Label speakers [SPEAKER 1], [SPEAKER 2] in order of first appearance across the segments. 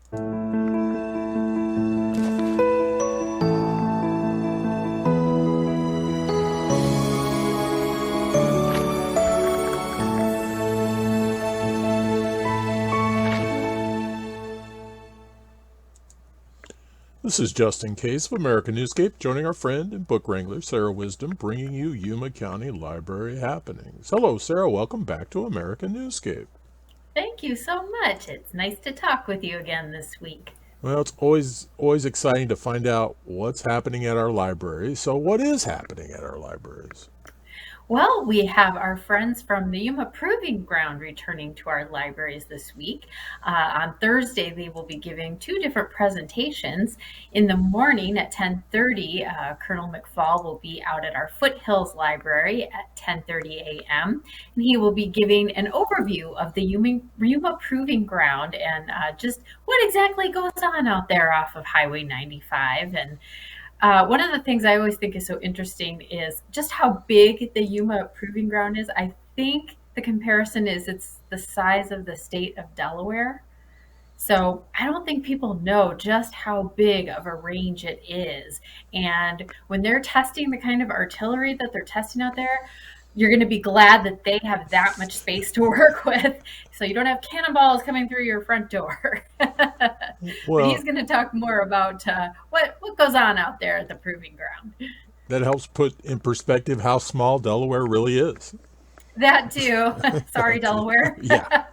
[SPEAKER 1] This is Justin Case of American Newscape, joining our friend and book wrangler, Sarah Wisdom, bringing you Yuma County Library happenings. Hello, Sarah. Welcome back to American Newscape.
[SPEAKER 2] Thank you so much. It's nice to talk with you again this week.
[SPEAKER 1] Well, it's always exciting to find out what's happening at our libraries. So what is happening at our libraries?
[SPEAKER 2] Well, we have our friends from the Yuma Proving Ground returning to our libraries this week. On Thursday, they will be giving two different presentations. In the morning at 10:30, Colonel McFall will be out at our Foothills Library at 10:30 a.m. And he will be giving an overview of the Yuma Proving Ground and just what exactly goes on out there off of Highway 95. And one of the things I always think is so interesting is just how big the Yuma Proving Ground is. I think the comparison is it's the size of the state of Delaware. So I don't think people know just how big of a range it is. And when they're testing the kind of artillery that they're testing out there, you're going to be glad that they have that much space to work with. So you don't have cannonballs coming through your front door. But
[SPEAKER 1] Well,
[SPEAKER 2] he's going to talk more about what goes on out there at the Proving Ground.
[SPEAKER 1] that helps put in perspective how small Delaware really is.
[SPEAKER 2] That too. Sorry,
[SPEAKER 1] Okay.
[SPEAKER 2] Delaware.
[SPEAKER 1] Yeah.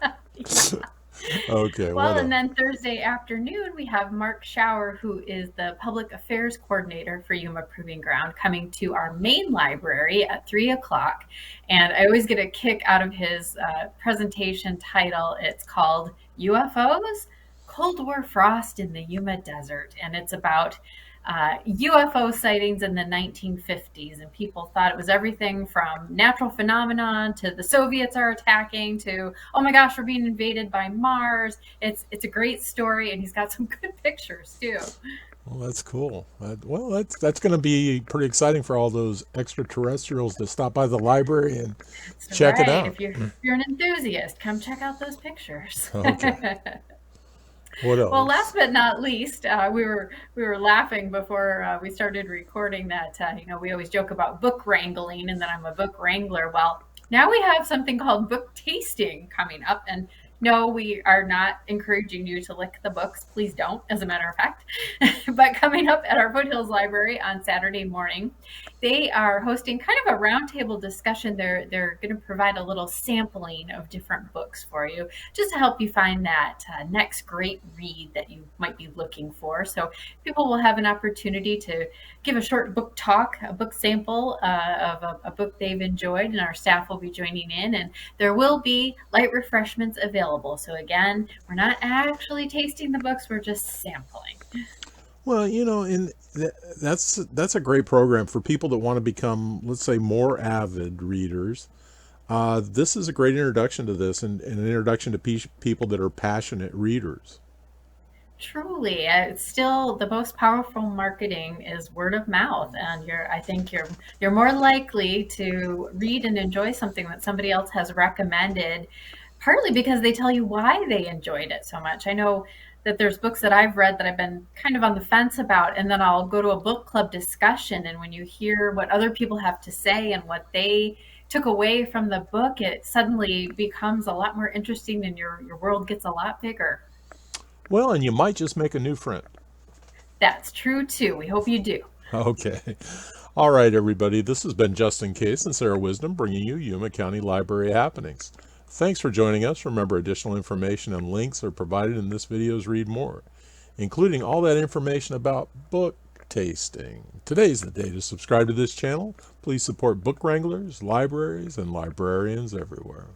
[SPEAKER 1] Okay. What
[SPEAKER 2] Well, and
[SPEAKER 1] else?
[SPEAKER 2] then Thursday afternoon, we have Mark Schauer, who is the public affairs coordinator for Yuma Proving Ground, coming to our main library at 3 o'clock. And I always get a kick out of his presentation title. It's called UFOs, Cold War Frost in the Yuma Desert. And it's about UFO sightings in the 1950s, and people thought it was everything from natural phenomenon to the Soviets are attacking to, oh my gosh, we're being invaded by Mars. It's a great story, and he's got some good pictures too.
[SPEAKER 1] Well, that's cool. Well, that's going to be pretty exciting for all those extraterrestrials to stop by the library and
[SPEAKER 2] That's
[SPEAKER 1] check it
[SPEAKER 2] right.
[SPEAKER 1] out.
[SPEAKER 2] If you're an enthusiast, come check out those pictures.
[SPEAKER 1] Okay. What
[SPEAKER 2] Well, last
[SPEAKER 1] else?
[SPEAKER 2] but not least, we were laughing before we started recording that we always joke about book wrangling and that I'm a book wrangler. Well, now we have something called book tasting coming up, and no, we are not encouraging you to lick the books. Please don't, as a matter of fact. But coming up at our Foothills Library on Saturday morning, they are hosting kind of a roundtable discussion. They're going to provide a little sampling of different books for you, just to help you find that next great read that you might be looking for. So people will have an opportunity to give a short book talk, a book sample of a book they've enjoyed, and our staff will be joining in. And there will be light refreshments available. So again, we're not actually tasting the books; we're just sampling.
[SPEAKER 1] Well, and that's a great program for people that want to become, let's say, more avid readers. This is a great introduction to this, and an introduction to people that are passionate readers.
[SPEAKER 2] Truly, it's still the most powerful marketing is word of mouth, and I think you're more likely to read and enjoy something that somebody else has recommended, partly because they tell you why they enjoyed it so much. I know that there's books that I've read that I've been kind of on the fence about, and then I'll go to a book club discussion, and when you hear what other people have to say and what they took away from the book, it suddenly becomes a lot more interesting, and your world gets a lot bigger.
[SPEAKER 1] Well, and you might just make a new friend.
[SPEAKER 2] That's true too. We hope you do.
[SPEAKER 1] Okay. All right, everybody. This has been Justin Case and Sarah Wisdom bringing you Yuma County Library happenings. Thanks for joining us. Remember, additional information and links are provided in this video's Read More, including all that information about book tasting. Today's the day to subscribe to this channel. Please support book wranglers, libraries, and librarians everywhere.